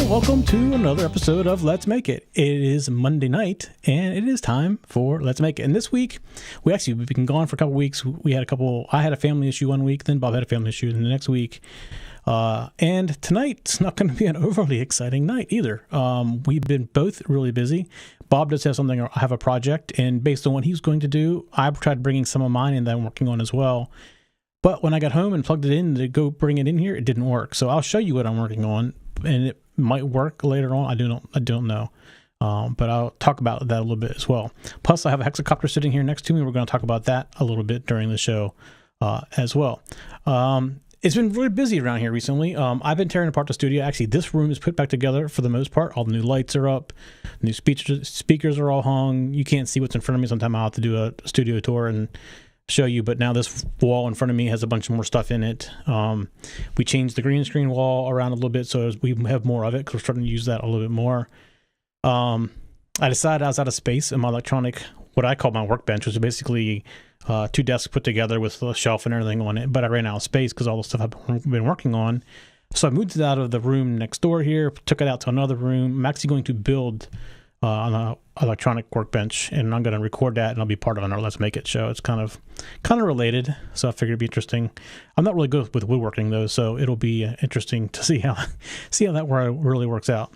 welcome to another episode of Let's Make It. It is Monday night, and it is time for Let's Make It. And this week, we've been gone for a couple weeks. I had a family issue one week, then Bob had a family issue the next week. And tonight's not going to be an overly exciting night either. We've been both really busy. Bob does have something, I have a project, and based on what he's going to do, I tried bringing some of mine in that I'm working on as well. But when I got home and plugged it in to go bring it in here, it didn't work. So I'll show you what I'm working on, and it might work later on. I don't know. But I'll talk about that a little bit as well. Plus, I have a Hexacopter sitting here next to me. We're going to talk about that a little bit during the show as well. It's been really busy around here recently. I've been tearing apart the studio. Actually, this room is put back together for the most part. All the new lights are up. New speakers are all hung. You can't see what's in front of me. Sometime I'll have to do a studio tour and show you, but now this wall in front of me has a bunch more stuff in it. We changed the green screen wall around a little bit so we have more of it because we're starting to use that a little bit more. I decided I was out of space in my what I call my workbench, which is basically two desks put together with a shelf and everything on it, but I ran out of space because all the stuff I've been working on. So I moved it out of the room next door here, took it out to another room. I'm actually going to build on an electronic workbench, and I'm going to record that, and I'll be part of our Let's Make It show. It's kind of related, so I figured it'd be interesting. I'm not really good with woodworking though, so it'll be interesting to see how that really works out.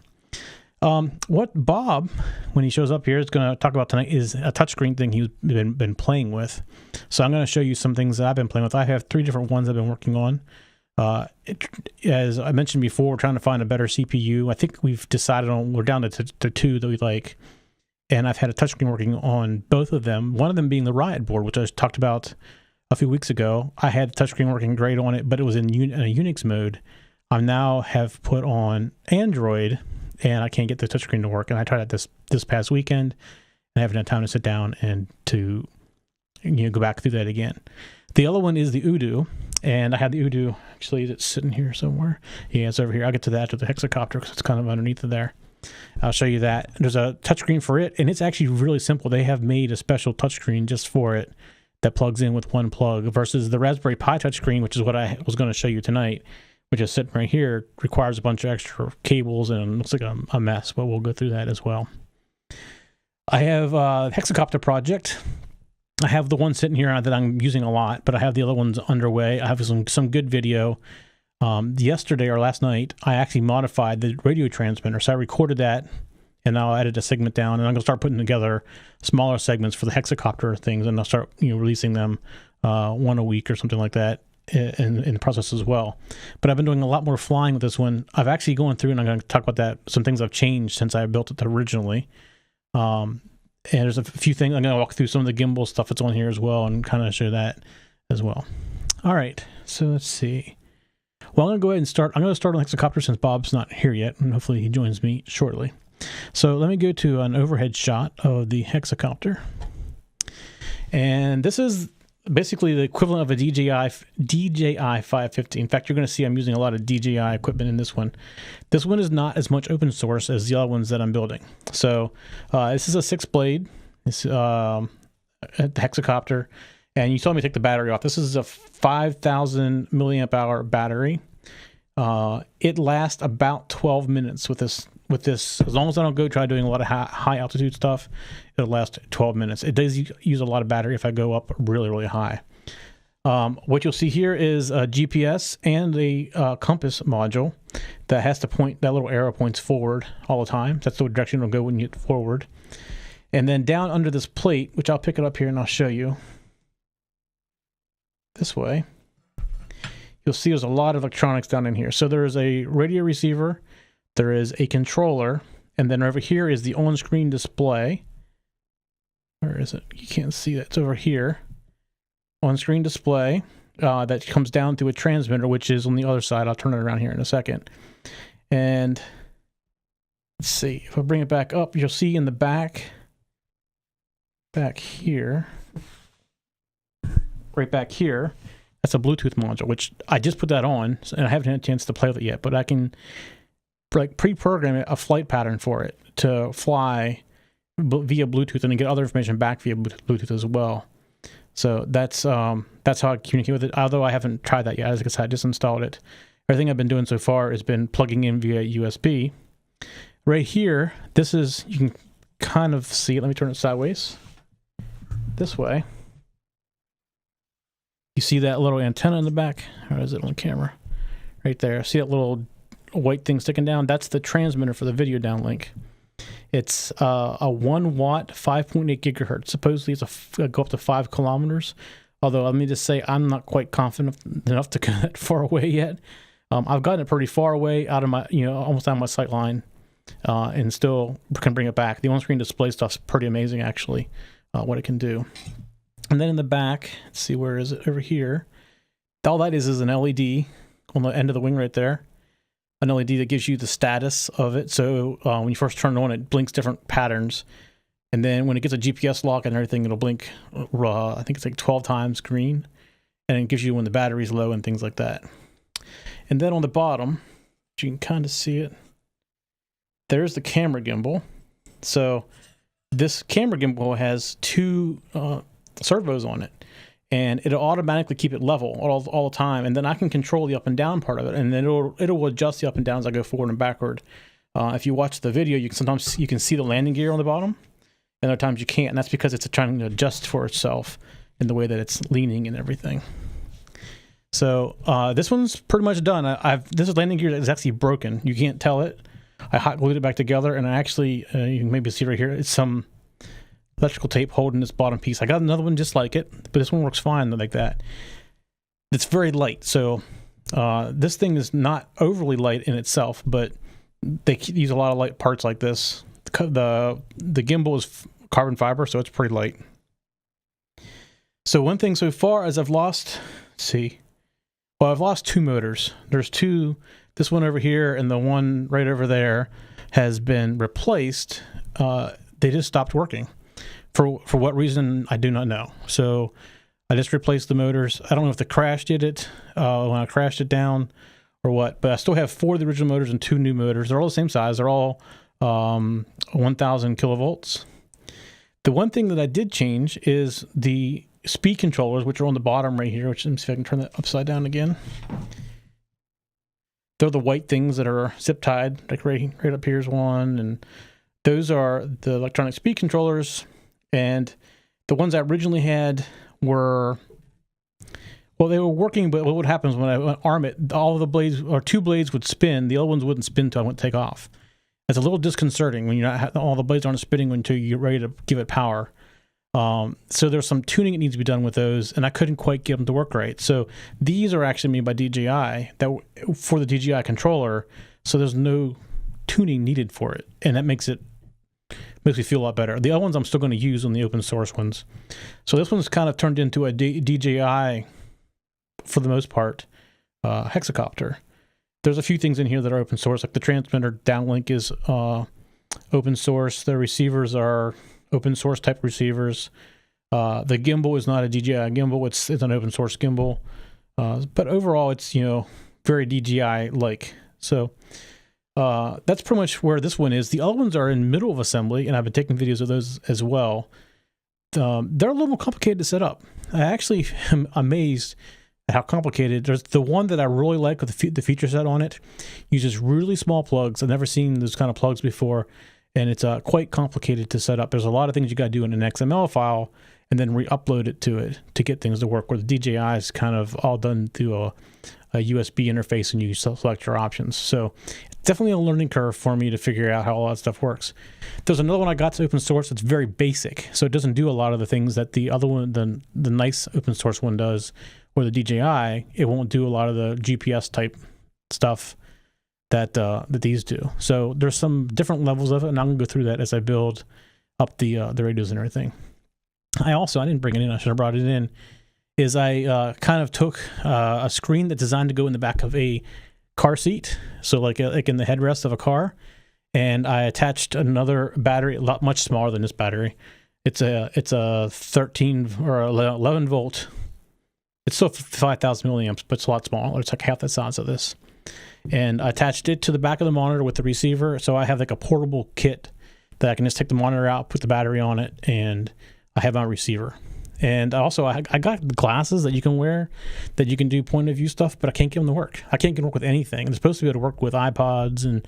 What Bob, when he shows up here, is going to talk about tonight is a touchscreen thing he's been playing with. So I'm going to show you some things that I've been playing with. I have 3 different ones I've been working on. As I mentioned before, we're trying to find a better CPU. I think we've decided we're down to 2 that we like, and I've had a touchscreen working on both of them. One of them being the Riot board, which I talked about a few weeks ago. I had the touchscreen working great on it, but it was in a Unix mode. I now have put on Android, and I can't get the touchscreen to work. And I tried it this past weekend, and I haven't had time to sit down and to go back through that again. The other one is the Udoo. And I have the Udoo, actually, it's sitting here somewhere. Yeah, it's over here. I'll get to that with the Hexacopter because it's kind of underneath of there. I'll show you that. There's a touchscreen for it, and it's actually really simple. They have made a special touchscreen just for it that plugs in with one plug versus the Raspberry Pi touchscreen, which is what I was going to show you tonight, which is sitting right here, requires a bunch of extra cables and looks like a mess, but we'll go through that as well. I have a Hexacopter project. I have the one sitting here that I'm using a lot, but I have the other ones underway. I have some good video. Yesterday or last night, I actually modified the radio transmitter. So I recorded that, and now I added a segment down, and I'm going to start putting together smaller segments for the Hexacopter things, and I'll start releasing them one a week or something like that in the process as well. But I've been doing a lot more flying with this one. I've actually gone through, and I'm going to talk about that, some things I've changed since I built it originally. And there's a few things. I'm going to walk through some of the gimbal stuff that's on here as well and kind of show that as well. All right, so let's see. Well, I'm going to go ahead and start. I'm going to start on Hexacopter since Bob's not here yet, and hopefully he joins me shortly. So let me go to an overhead shot of the Hexacopter. And this is basically the equivalent of a DJI 550. In fact, you're going to see I'm using a lot of DJI equipment in this one. This one is not as much open source as the other ones that I'm building. So this is a 6-blade. It's the Hexacopter. And you told me to take the battery off. This is a 5,000 milliamp hour battery. It lasts about 12 minutes with this. As long as I don't go try doing a lot of high altitude stuff, it'll last 12 minutes. It does use a lot of battery if I go up really, really high. What you'll see here is a GPS and a compass module that has to point, that little arrow points forward all the time. That's the direction it'll go when you get forward. And then down under this plate, which I'll pick it up here and I'll show you this way, you'll see there's a lot of electronics down in here. So there is a radio receiver, there is a controller, and then over here is the on-screen display. Where is it? You can't see that. It's over here. On-screen display that comes down through a transmitter, which is on the other side. I'll turn it around here in a second. And let's see. If I bring it back up, you'll see in the back here, right back here, that's a Bluetooth module, which I just put that on, and I haven't had a chance to play with it yet, but I can pre-program a flight pattern for it to fly via Bluetooth and then get other information back via Bluetooth as well. So that's how I communicate with it, although I haven't tried that yet. As I said, I just installed it. Everything I've been doing so far has been plugging in via USB, Right here, this is, you can kind of see it. Let me turn it sideways. This way. You see that little antenna in the back? Or is it on camera? Right there. See that little white thing sticking down? That's the transmitter for the video downlink. It's a 1 watt, 5.8 gigahertz. Supposedly it's go up to 5 kilometers. Although, let me just say, I'm not quite confident enough to go that far away yet. I've gotten it pretty far away, out of my, almost out of my sight line, and still can bring it back. The on-screen display stuff's pretty amazing, actually, what it can do. And then in the back, let's see, where is it? Over here. All that is an LED on the end of the wing right there. An LED that gives you the status of it. So when you first turn it on, it blinks different patterns. And then when it gets a GPS lock and everything, it'll blink, I think it's like 12 times green. And it gives you when the battery's low and things like that. And then on the bottom, you can kind of see it. There's the camera gimbal. So this camera gimbal has 2 servos on it. And it'll automatically keep it level all the time. And then I can control the up and down part of it. And then it'll adjust the up and down as I go forward and backward. If you watch the video, sometimes you can see the landing gear on the bottom. And other times you can't. And that's because it's trying to adjust for itself in the way that it's leaning and everything. So this one's pretty much done. This landing gear is actually broken. You can't tell it. I hot glued it back together. And I actually, you can maybe see right here, it's some electrical tape holding this bottom piece. I got another one just like it, but this one works fine like that. It's very light, so this thing is not overly light in itself, but they use a lot of light parts like this. The gimbal is carbon fiber, so it's pretty light. So one thing so far is I've lost, I've lost 2 motors. There's 2, this one over here and the one right over there has been replaced. They just stopped working. For what reason, I do not know. So I just replaced the motors. I don't know if the crash did it, when I crashed it down or what, but I still have 4 of the original motors and 2 new motors. They're all the same size. They're all 1,000 kilovolts. The one thing that I did change is the speed controllers, which are on the bottom right here, which, let me see if I can turn that upside down again. They're the white things that are zip tied, like right up here's one, and those are the electronic speed controllers. And the ones I originally had were, well, they were working, but what would happen is when I arm it, all of the blades, or 2 blades would spin. The other ones wouldn't spin until I went to take off. It's a little disconcerting when you're not, all the blades aren't spinning until you're ready to give it power. So there's some tuning that needs to be done with those, and I couldn't quite get them to work right. So these are actually made by DJI for the DJI controller, so there's no tuning needed for it, and that makes me feel a lot better. The other ones I'm still going to use on the open source ones. So this one's kind of turned into a DJI, for the most part, Hexacopter. There's a few things in here that are open source, like the transmitter downlink is open source. The receivers are open source type receivers. The gimbal is not a DJI gimbal. It's an open source gimbal. But overall, it's, very DJI-like. So that's pretty much where this one is. The other ones are in middle of assembly, and I've been taking videos of those as well. They're a little more complicated to set up. I actually am amazed at how complicated. There's the one that I really like with the feature set on it. Uses really small plugs. I've never seen those kind of plugs before, and it's quite complicated to set up. There's a lot of things you got to do in an XML file and then re-upload it to get things to work, where the DJI is kind of all done through a USB interface, and you select your options. So it's definitely a learning curve for me to figure out how all that stuff works. There's another one I got to open source that's very basic, so it doesn't do a lot of the things that the other one, the nice open source one does, or the DJI. It won't do a lot of the GPS type stuff that these do. So there's some different levels of it, and I'm gonna go through that as I build up the radios and everything. I didn't bring it in. I should have brought it in. Is I kind of took a screen that's designed to go in the back of a car seat, so like in the headrest of a car, and I attached another battery, much smaller than this battery. It's a 13 or 11 volt. It's still 5,000 milliamps, but it's a lot smaller. It's like half the size of this. And I attached it to the back of the monitor with the receiver, so I have like a portable kit that I can just take the monitor out, put the battery on it, and I have my receiver. And also, I got glasses that you can wear that you can do point of view stuff, but I can't get them to work. I can't get them to work with anything. They're supposed to be able to work with iPods and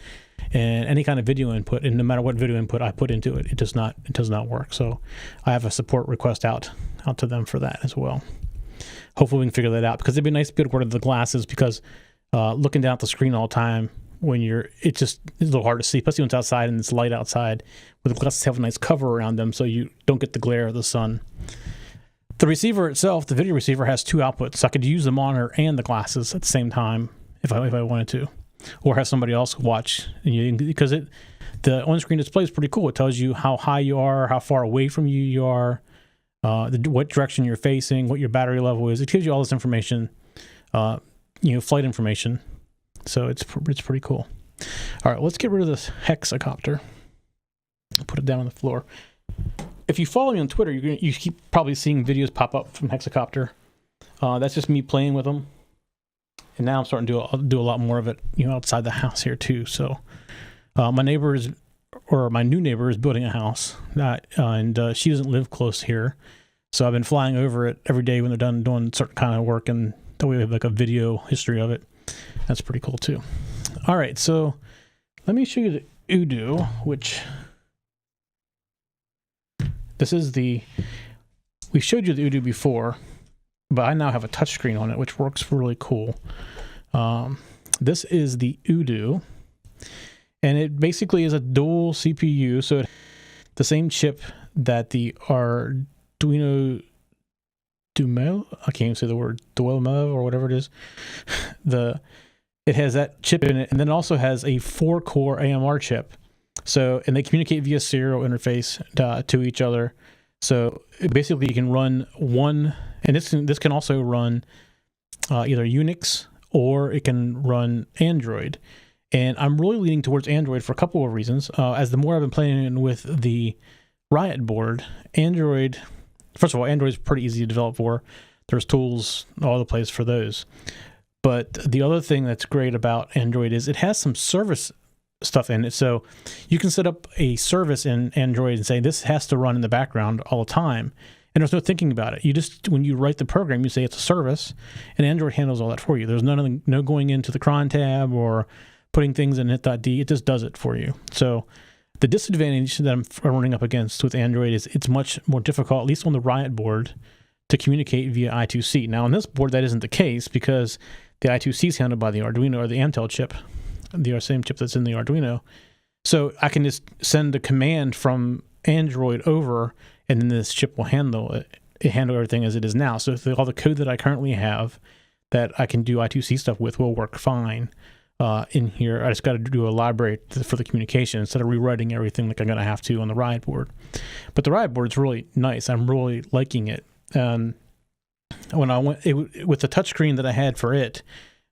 any kind of video input. And no matter what video input I put into it, it does not work. So I have a support request out to them for that as well. Hopefully we can figure that out, because it'd be nice to be able to wear the glasses, because looking down at the screen all the time when it's a little hard to see, especially when it's outside and it's light outside. With the glasses have a nice cover around them so you don't get the glare of the sun. The receiver itself, the video receiver, has two outputs. So I could use the monitor and the glasses at the same time if I wanted to, or have somebody else watch. Because the on-screen display is pretty cool. It tells you how high you are, how far away from you are, what direction you're facing, what your battery level is. It gives you all this information, flight information. So it's pretty cool. All right, let's get rid of this Hexacopter. Put it down on the floor. If you follow me on Twitter, you keep probably seeing videos pop up from Hexacopter. That's just me playing with them. And now I'm starting to do a lot more of it, outside the house here too. So my new neighbor is building a house, and she doesn't live close here. So I've been flying over it every day when they're done doing certain kind of work, and that way we have like a video history of it. That's pretty cool too. All right, so let me show you the Udoo, which this is we showed you the Udoo before, but I now have a touchscreen on it, which works really cool. This is the Udoo, and it basically is a dual CPU, so the same chip that the Arduino Dumel, I can't even say the word Duelmo or whatever it is. It has that chip in it, and then it also has a 4-core AMR chip. So, and they communicate via serial interface to each other. So basically, you can run one, and this can also run either Unix or it can run Android. And I'm really leaning towards Android for a couple of reasons. As the more I've been playing with the Riot board, Android. First of all, Android is pretty easy to develop for. There's tools all over the place for those. But the other thing that's great about Android is it has some service stuff in it. So you can set up a service in Android and say, this has to run in the background all the time. And there's no thinking about it. You just, when you write the program, you say it's a service, and Android handles all that for you. There's no going into the cron tab or putting things in hit.d. It just does it for you. So the disadvantage that I'm running up against with Android is it's much more difficult, at least on the Riot board, to communicate via I2C. Now on this board, that isn't the case, because the I2C is handled by the Arduino or the Amtel chip, the same chip that's in the Arduino. So I can just send a command from Android over, and then this chip will handle everything as it is now. So all the code that I currently have that I can do I2C stuff with will work fine in here. I just got to do a library for the communication instead of rewriting everything like I'm going to have to on the Riot board. But the Riot board is really nice. I'm really liking it. When I went with the touchscreen that I had for it,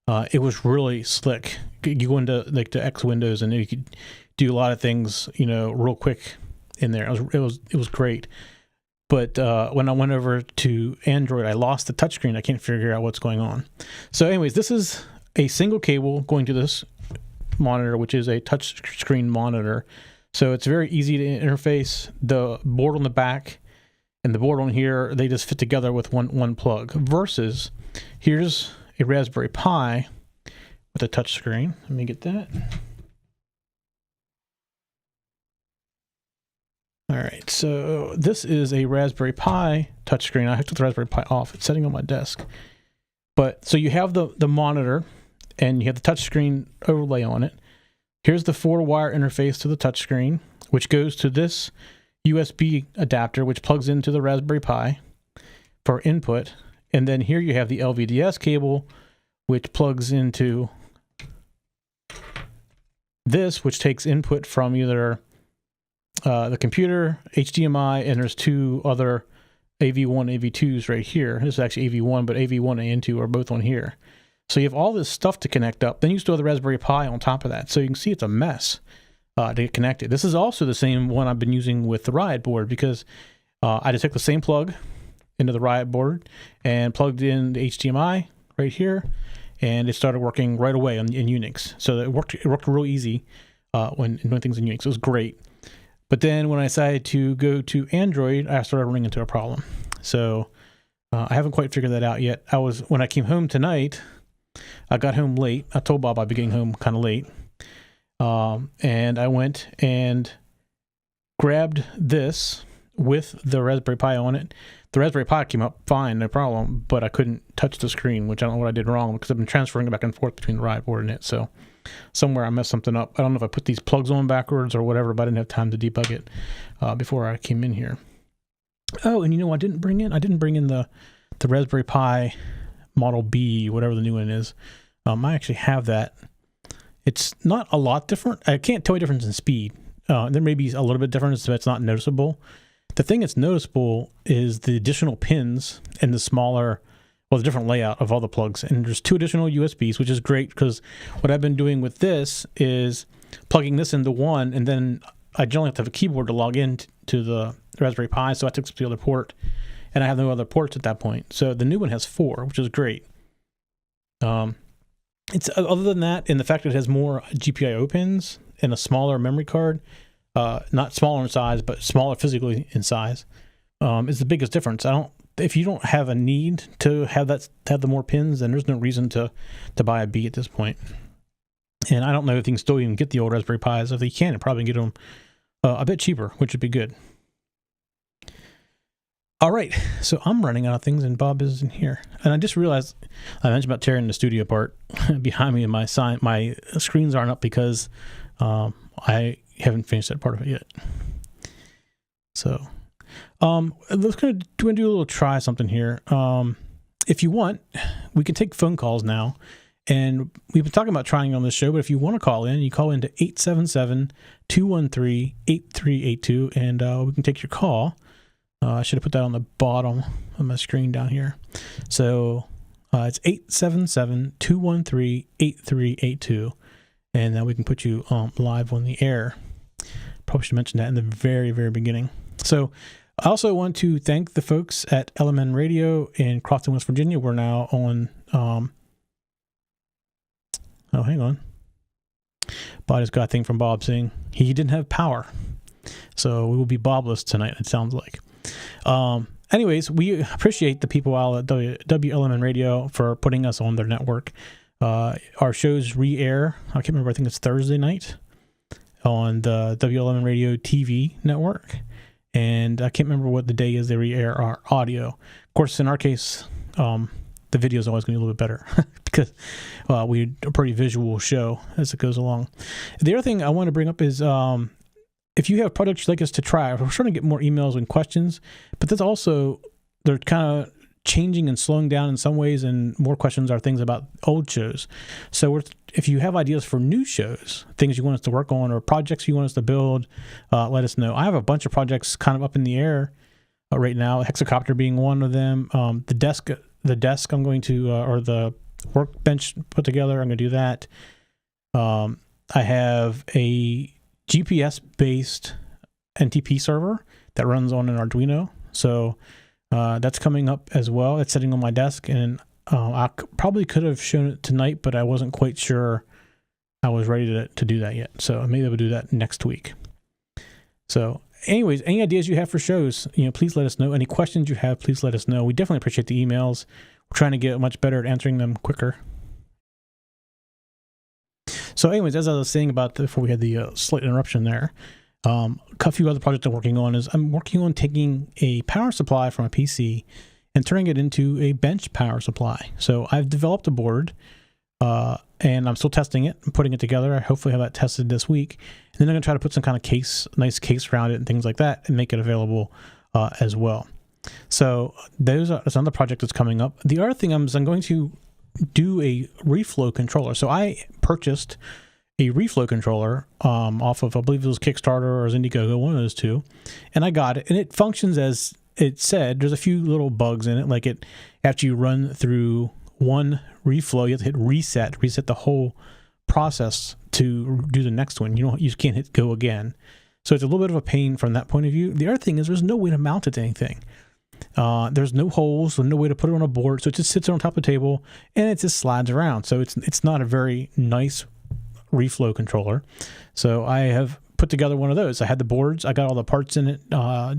it was really slick. You go into like the X windows and you could do a lot of things, real quick in there. It was great. But when I went over to Android, I lost the touchscreen. I can't figure out what's going on. So anyways, this is a single cable going to this monitor, which is a touchscreen monitor. So it's very easy to interface. The board on the back and the board on here, they just fit together with one plug. Versus, here's a Raspberry Pi with a touchscreen. Let me get that. All right, so this is a Raspberry Pi touchscreen. I took the Raspberry Pi off. It's sitting on my desk. But so you have the monitor, and you have the touchscreen overlay on it. Here's the 4-wire interface to the touchscreen, which goes to this USB adapter, which plugs into the Raspberry Pi for input. And then here you have the LVDS cable, which plugs into this, which takes input from either the computer, HDMI, and there's two other AV1, AV2s right here. This is actually AV1, but AV1 and AV2 are both on here. So you have all this stuff to connect up. Then you still have the Raspberry Pi on top of that. So you can see it's a mess to get connected. This is also the same one I've been using with the Riot board, because I just took the same plug into the Riot board and plugged in the HDMI right here, and it started working right away in Unix. So it worked real easy when doing things in Unix. It was great. But then when I decided to go to Android, I started running into a problem. So I haven't quite figured that out yet. When I came home tonight, I got home late. I told Bob I'd be getting home kind of late. And I went and grabbed this with the Raspberry Pi on it. The Raspberry Pi came up fine, no problem, but I couldn't touch the screen, which I don't know what I did wrong because I've been transferring it back and forth between the Riot board and it. So somewhere I messed something up. I don't know if I put these plugs on backwards or whatever, but I didn't have time to debug it before I came in here. Oh, and I didn't bring in the Raspberry Pi Model B, whatever the new one is. I actually have that. It's not a lot different. I can't tell you difference in speed. There may be a little bit difference, but it's not noticeable. The thing that's noticeable is the additional pins and the different layout of all the plugs. And there's 2 additional USBs, which is great because what I've been doing with this is plugging this into one, and then I generally have to have a keyboard to log in to the Raspberry Pi, so I took the other port, and I have no other ports at that point. So the new one has 4, which is great. It's other than that, and the fact that it has more GPIO pins and a smaller memory card, not smaller in size, but smaller physically in size, is the biggest difference. If you don't have a need to have the more pins, then there's no reason to buy a B at this point. And I don't know if you can still even get the old Raspberry Pis. If you can, probably get them a bit cheaper, which would be good. All right, so I'm running out of things, and Bob isn't here. And I just realized I mentioned about tearing the studio apart behind me, and my screens aren't up because I haven't finished that part of it yet. So let's do a little try something here. If you want, we can take phone calls now. And we've been talking about trying on this show, but if you want to call in, you call into 877-213-8382, and we can take your call. I should have put that on the bottom of my screen down here. So it's 877-213-8382, and then we can put you live on the air. Probably should mention that in the very, very beginning. So I also want to thank the folks at LMN Radio in Crofton, West Virginia. We're now on... hang on. But I just got a thing from Bob saying he didn't have power. So we will be Bobless tonight, it sounds like. Anyways, we appreciate the people out at WLMN Radio for putting us on their network. Our shows re-air, I can't remember, I think it's Thursday night on the WLMN Radio TV network. And I can't remember what the day is they re-air our audio. Of course, in our case, the video is always going to be a little bit better because we're a pretty visual show as it goes along. The other thing I want to bring up is if you have products you'd like us to try, we're trying to get more emails and questions, but that's also, they're kind of changing and slowing down in some ways, and more questions are things about old shows. So if you have ideas for new shows, things you want us to work on, or projects you want us to build, let us know. I have a bunch of projects kind of up in the air right now, Hexacopter being one of them. The desk I'm going to, or the workbench put together, I'm going to do that. I have a GPS-based NTP server that runs on an Arduino. So that's coming up as well. It's sitting on my desk, and I probably could have shown it tonight, but I wasn't quite sure I was ready to do that yet. So maybe I'll do that next week. So anyways, any ideas you have for shows, please let us know. Any questions you have, please let us know. We definitely appreciate the emails. We're trying to get much better at answering them quicker. So anyways, as I was saying about before we had the slight interruption there, a few other projects I'm working on is I'm working on taking a power supply from a PC and turning it into a bench power supply. So I've developed a board, and I'm still testing it and putting it together. I hopefully have that tested this week. And then I'm going to try to put some kind of nice case around it and things like that, and make it available as well. So that's another project that's coming up. The other thing I'm going to do a reflow controller. So I purchased a reflow controller off of, I believe it was Kickstarter or Indiegogo, one of those two, and I got it, and it functions as it said. There's a few little bugs in it, like after you run through one reflow, you have to hit reset the whole process to do the next one. You just can't hit go again. So it's a little bit of a pain from that point of view. The other thing is there's no way to mount it to anything. There's no holes, so no way to put it on a board. So it just sits on top of the table and it just slides around. So it's not a very nice reflow controller. So I have put together one of those. I had the boards. I got all the parts in it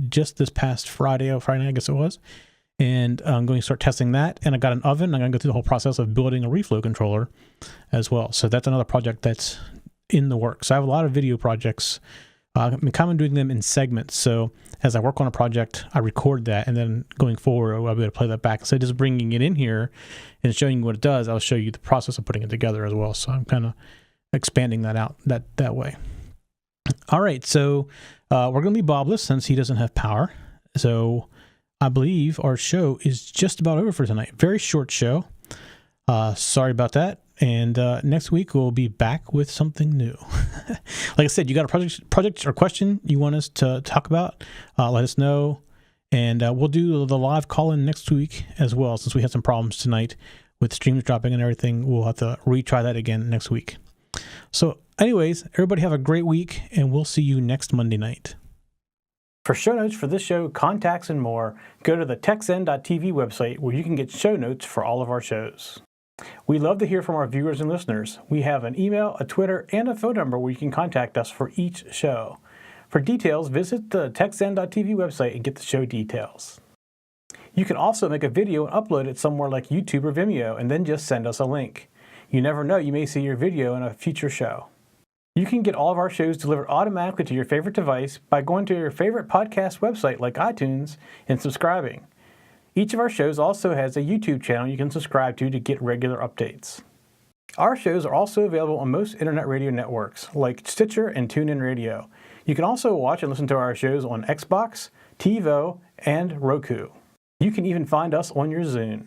just this past Friday night, I guess it was. and I'm going to start testing that. And I got an oven. I'm going to go through the whole process of building a reflow controller as well. So that's another project that's in the works. So I have a lot of video projects. I'm kind of doing them in segments. So as I work on a project, I record that, and then going forward, I'll be able to play that back. Instead of just bringing it in here and showing you what it does, I'll show you the process of putting it together as well. So I'm kind of expanding that out that way. All right, so we're going to be Bobless since he doesn't have power. So I believe our show is just about over for tonight. Very short show. Sorry about that. And next week we'll be back with something new. Like I said, you got a project or question you want us to talk about, let us know. And we'll do the live call-in next week as well, since we had some problems tonight with streams dropping and everything. We'll have to retry that again next week. So anyways, everybody have a great week, and we'll see you next Monday night. For show notes for this show, contacts, and more, go to the techzen.tv website, where you can get show notes for all of our shows. We love to hear from our viewers and listeners. We have an email, a Twitter, and a phone number where you can contact us for each show. For details, visit the techzen.tv website and get the show details. You can also make a video and upload it somewhere like YouTube or Vimeo, and then just send us a link. You never know, you may see your video in a future show. You can get all of our shows delivered automatically to your favorite device by going to your favorite podcast website like iTunes and subscribing. Each of our shows also has a YouTube channel you can subscribe to get regular updates. Our shows are also available on most internet radio networks like Stitcher and TuneIn Radio. You can also watch and listen to our shows on Xbox, TiVo, and Roku. You can even find us on your Zune.